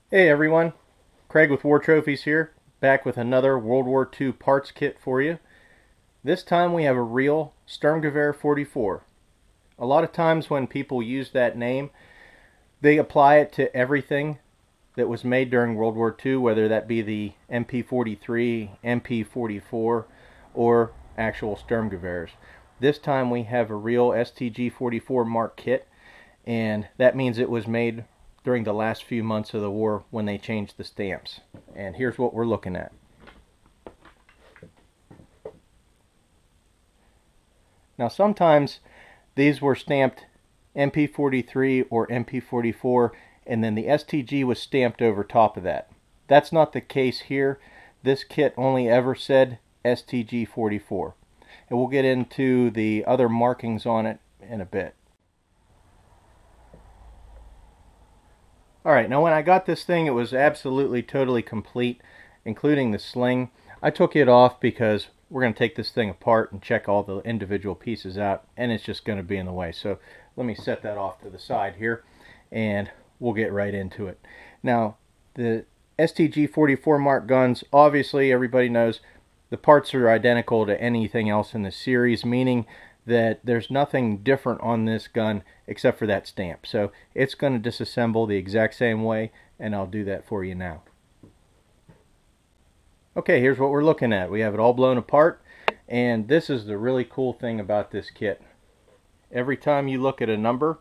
Hey everyone, Craig with War Trophies here, back with another World War II parts kit for you. This time we have a real StG44. A lot of times when people use that name, they apply it to everything that was made during World War II, whether that be the MP43, MP44, or actual Sturmgewehrs. This time we have a real StG44 Mark kit, and that means it was made during the last few months of the war when they changed the stamps. And here's what we're looking at. Now sometimes these were stamped MP43 or MP44 and then the STG was stamped over top of that. That's not the case here. This kit only ever said StG44. And we'll get into the other markings on it in a bit. Alright, now when I got this thing, it was absolutely totally complete, including the sling. I took it off because we're going to take this thing apart and check all the individual pieces out, and it's just going to be in the way. So let me set that off to the side here, and we'll get right into it. Now, the StG44 Mark guns, obviously everybody knows the parts are identical to anything else in the series, meaning that there's nothing different on this gun except for that stamp. So it's going to disassemble the exact same way, and I'll do that for you now. Okay, here's what we're looking at. We have it all blown apart, and this is the really cool thing about this kit. Every time you look at a number,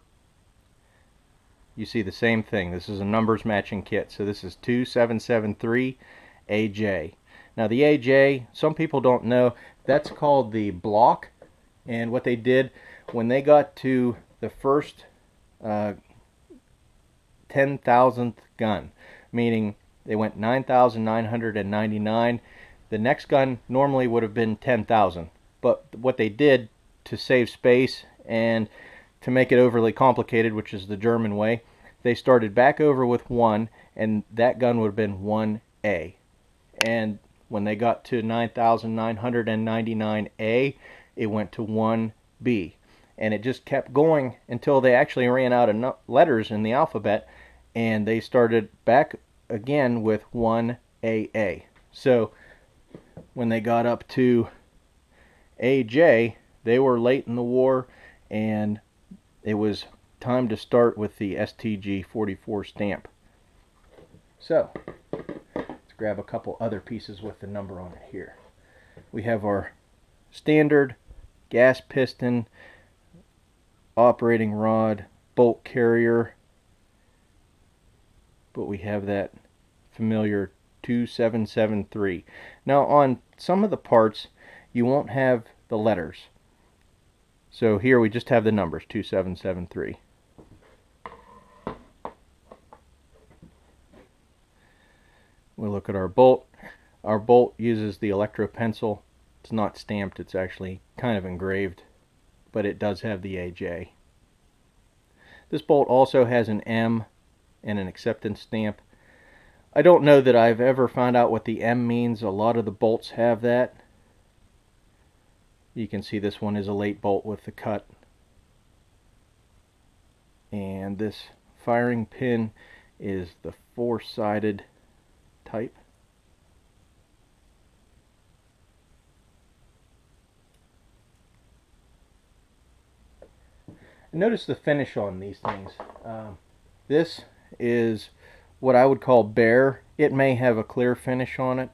you see the same thing. This is a numbers matching kit. So this is 2773 AJ. Now the AJ, some people don't know, that's called the block. And what they did when they got to the first 10,000th gun, meaning they went 9,999, the next gun normally would have been 10,000. But what they did to save space and to make it overly complicated, which is the German way, they started back over with 1, and that gun would have been 1A. And when they got to 9,999A, it went to 1B. And it just kept going until they actually ran out of letters in the alphabet, and they started back again with 1AA. So when they got up to AJ, they were late in the war, and it was time to start with the StG44 stamp. So let's grab a couple other pieces with the number on it here. We have our standard gas piston, operating rod, bolt carrier, but we have that familiar 2773. Now on some of the parts you won't have the letters, so here we just have the numbers 2773. We'll look at our bolt. Our bolt uses the electro pencil. It's not stamped, it's actually kind of engraved, but it does have the AJ. This bolt also has an M and an acceptance stamp. I don't know that I've ever found out what the M means. A lot of the bolts have that. You can see this one is a late bolt with the cut. And this firing pin is the 4-sided type. Notice the finish on these things. This is what I would call bare. It may have a clear finish on it,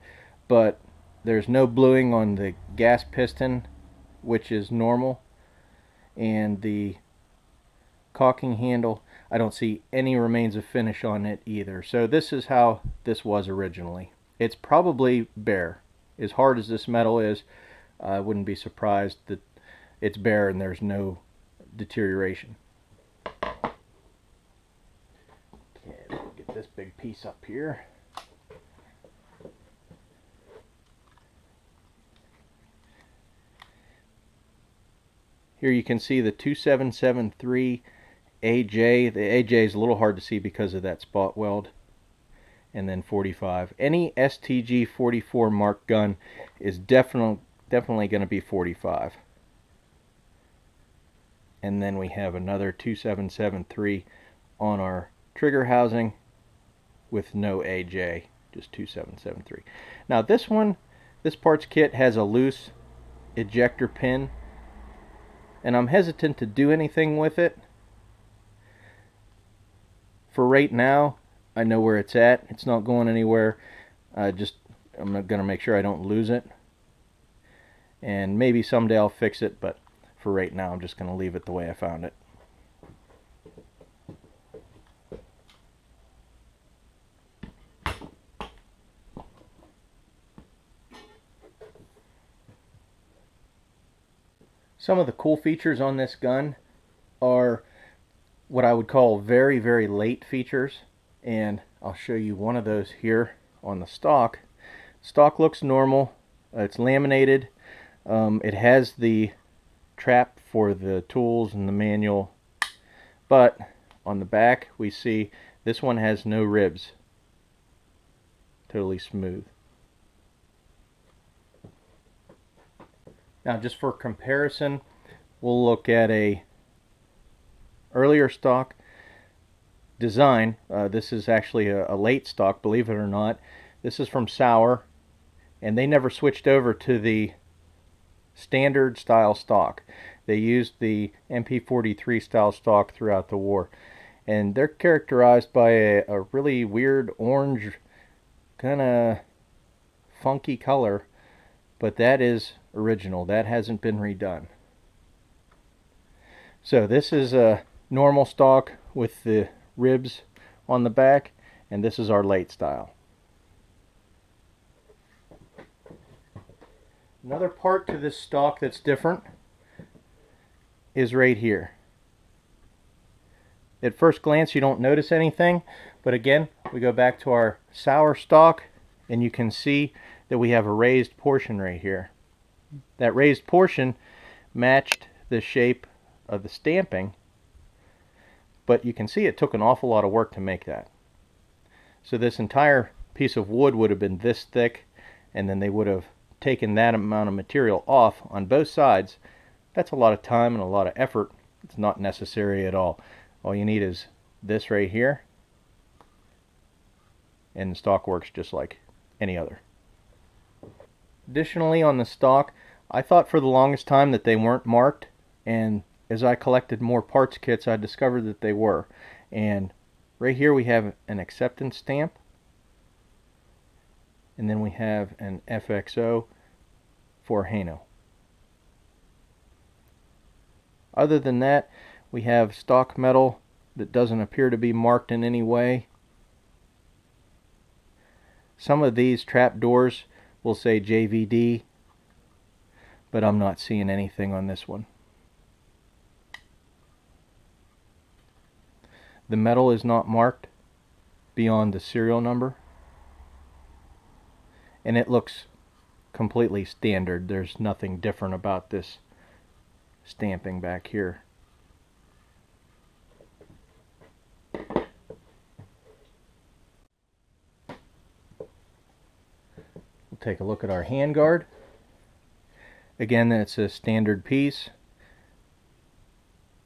but there's no bluing on the gas piston, which is normal, and the caulking handle, I don't see any remains of finish on it either. So this is how this was originally. It's probably bare. As hard as this metal is, I wouldn't be surprised that it's bare and there's no deterioration. Okay, we'll get this big piece up here. Here you can see the 2773 AJ. The AJ is a little hard to see because of that spot weld. And then 45. Any StG44 Mark gun is definitely going to be 45. And then we have another 2773 on our trigger housing, with no AJ, just 2773. Now this one, this parts kit has a loose ejector pin, and I'm hesitant to do anything with it. For right now, I know where it's at. It's not going anywhere. I'm going to make sure I don't lose it. And maybe someday I'll fix it, but for right now I'm just going to leave it the way I found it. Some of the cool features on this gun are what I would call very, very late features, and I'll show you one of those here on the stock. Stock looks normal. It's laminated. It has the trap for the tools and the manual, but on the back we see this one has no ribs. Totally smooth. Now, just for comparison, we'll look at a earlier stock design. This is actually a late stock, believe it or not. This is from Sauer, and they never switched over to the standard style stock. They used the MP43 style stock throughout the war, and they're characterized by a really weird orange, kind of funky color, but that is original. That hasn't been redone. So this is a normal stock with the ribs on the back, and this is our late style. Another part to this stock that's different is right here. At first glance you don't notice anything, but again we go back to our Sauer stock and you can see that we have a raised portion right here. That raised portion matched the shape of the stamping, but you can see it took an awful lot of work to make that. So this entire piece of wood would have been this thick, and then they would have taken that amount of material off on both sides. That's a lot of time and a lot of effort. It's not necessary at all. All you need is this right here, and the stock works just like any other. Additionally, on the stock, I thought for the longest time that they weren't marked, and as I collected more parts kits I discovered that they were. And right here we have an acceptance stamp, and then we have an FXO for Hano. Other than that, we have stock metal that doesn't appear to be marked in any way. Some of these trap doors will say JVD, but I'm not seeing anything on this one. The metal is not marked beyond the serial number, and it looks completely standard. There's nothing different about this stamping back here. We'll take a look at our handguard. Again, it's a standard piece.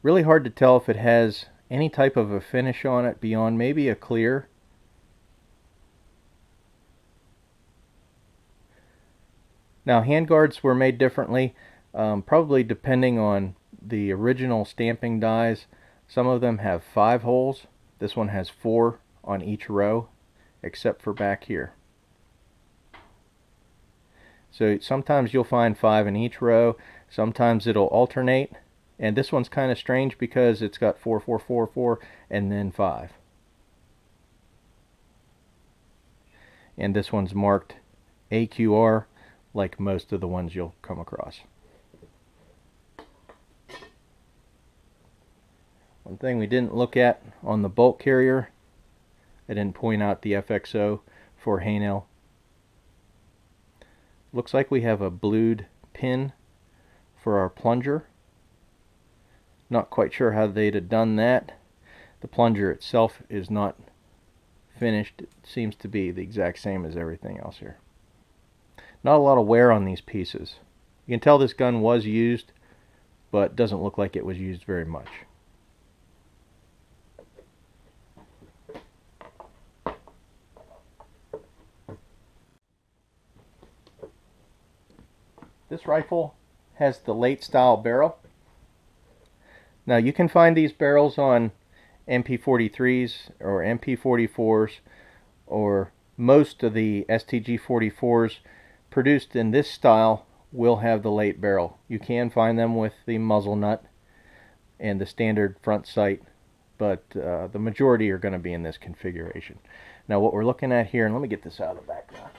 Really hard to tell if it has any type of a finish on it beyond maybe a clear. Now, handguards were made differently, probably depending on the original stamping dies. Some of them have 5 holes. This one has 4 on each row, except for back here. So sometimes you'll find 5 in each row, sometimes it'll alternate, and this one's kind of strange because it's got 4, 4, 4, 4, and then 5. And this one's marked AQR, like most of the ones you'll come across. One thing we didn't look at on the bolt carrier, I didn't point out the FXO for Haynel. Looks like we have a blued pin for our plunger. Not quite sure how they'd have done that. The plunger itself is not finished. It seems to be the exact same as everything else here. Not a lot of wear on these pieces. You can tell this gun was used, but doesn't look like it was used very much. This rifle has the late style barrel. Now you can find these barrels on MP43s or MP44s, or most of the StG44s produced in this style will have the late barrel. You can find them with the muzzle nut and the standard front sight, but the majority are going to be in this configuration. Now what we're looking at here, and let me get this out of the background.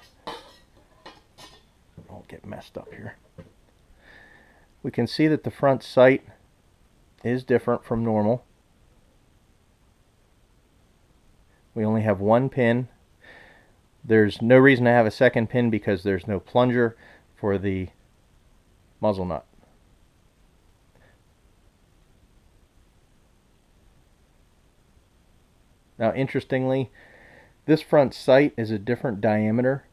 Don't get messed up here. We can see that the front sight is different from normal. We only have one pin. There's no reason to have a second pin because there's no plunger for the muzzle nut. Now interestingly, this front sight is a different diameter,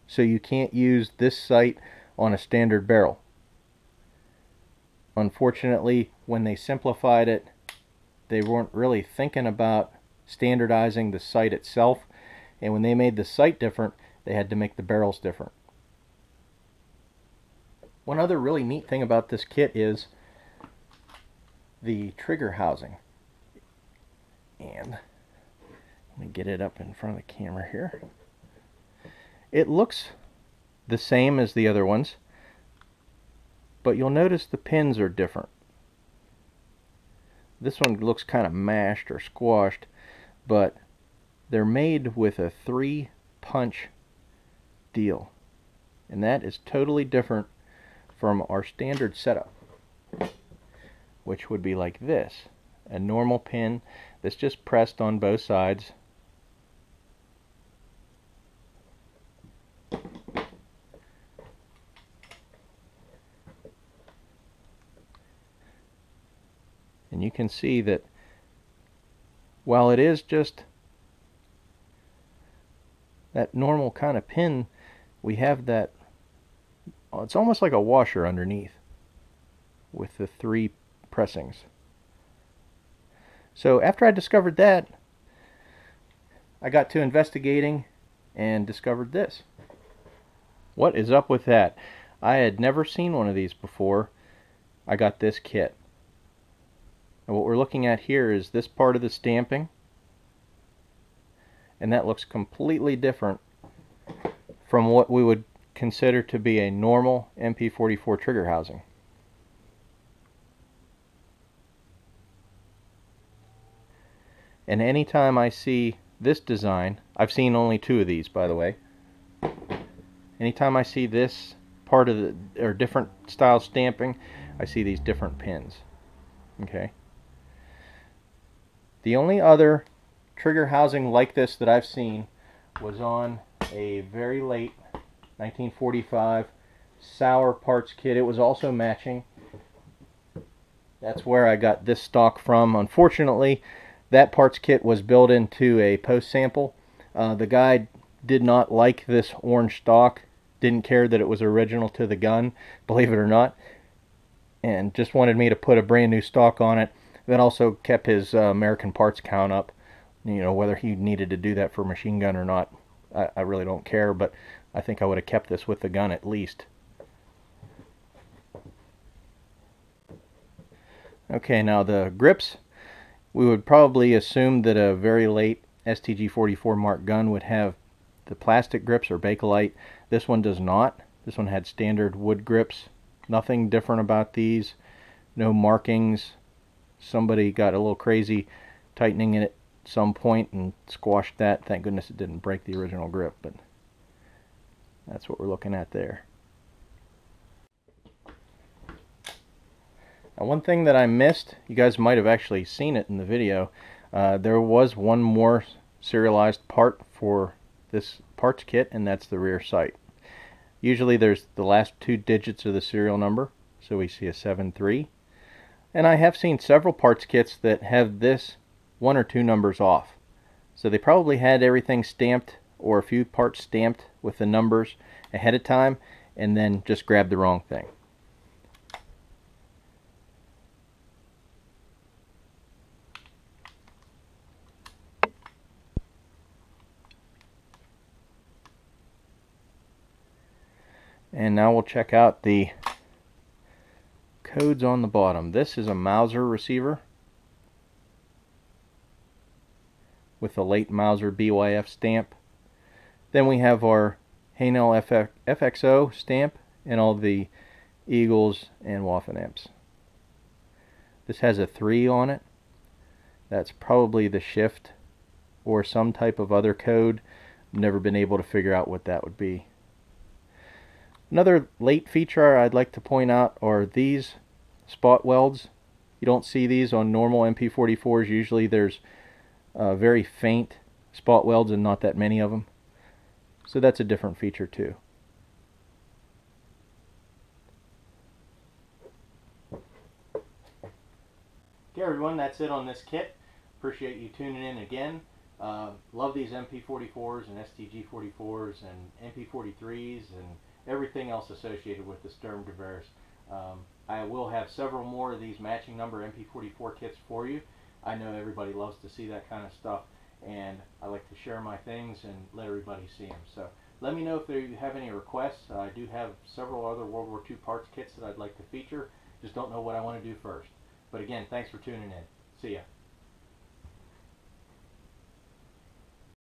so you can't use this sight on a standard barrel. Unfortunately, when they simplified it, they weren't really thinking about standardizing the sight itself, and when they made the sight different, they had to make the barrels different. One other really neat thing about this kit is the trigger housing. And let me get it up in front of the camera here. It looks the same as the other ones, but you'll notice the pins are different. This one looks kind of mashed or squashed, but they're made with a 3-punch deal, and that is totally different from our standard setup, which would be like this: a normal pin that's just pressed on both sides. And you can see that while it is just that normal kind of pin, we have that, it's almost like a washer underneath with the 3 pressings. So after I discovered that, I got to investigating and discovered this. What is up with that? I had never seen one of these before. I got this kit. And what we're looking at here is this part of the stamping, and that looks completely different from what we would consider to be a normal MP44 trigger housing. And anytime I see this design, I've seen only 2 of these, by the way. Anytime I see this part of the, or different style stamping, I see these different pins. Okay. The only other trigger housing like this that I've seen was on a very late 1945 Sauer parts kit. It was also matching. That's where I got this stock from. Unfortunately, that parts kit was built into a post sample. The guy did not like this orange stock, didn't care that it was original to the gun, believe it or not, and just wanted me to put a brand new stock on it. That also kept his American parts count up. You know, whether he needed to do that for machine gun or not, I really don't care, but I think I would have kept this with the gun at least. Okay, now the grips, we would probably assume that a very late StG44 Mark gun would have the plastic grips or Bakelite. This one does not. This one had standard wood grips. Nothing different about these. No markings. Somebody got a little crazy tightening it at some point and squashed that. Thank goodness it didn't break the original grip, but that's what we're looking at there. Now, one thing that I missed, you guys might have actually seen it in the video, there was one more serialized part for this parts kit, and that's the rear sight. Usually there's the last 2 digits of the serial number, so we see a 7-3. And I have seen several parts kits that have this 1 or 2 numbers off. So they probably had everything stamped, or a few parts stamped with the numbers ahead of time, and then just grabbed the wrong thing. And now we'll check out the codes on the bottom. This is a Mauser receiver with the late Mauser BYF stamp. Then we have our Haynel FXO stamp and all the Eagles and Waffen amps. This has a 3 on it. That's probably the shift or some type of other code. Never been able to figure out what that would be. Another late feature I'd like to point out are these spot welds. You don't see these on normal MP44s. Usually there's very faint spot welds and not that many of them. So that's a different feature too. Okay everyone, that's it on this kit. Appreciate you tuning in again. Love these MP44s and StG44s and MP43s and everything else associated with the Sturmgewehrs. I will have several more of these matching number MP44 kits for you. I know everybody loves to see that kind of stuff, and I like to share my things and let everybody see them. So let me know if you have any requests. I do have several other World War II parts kits that I'd like to feature. Just don't know what I want to do first. But again, thanks for tuning in. See ya.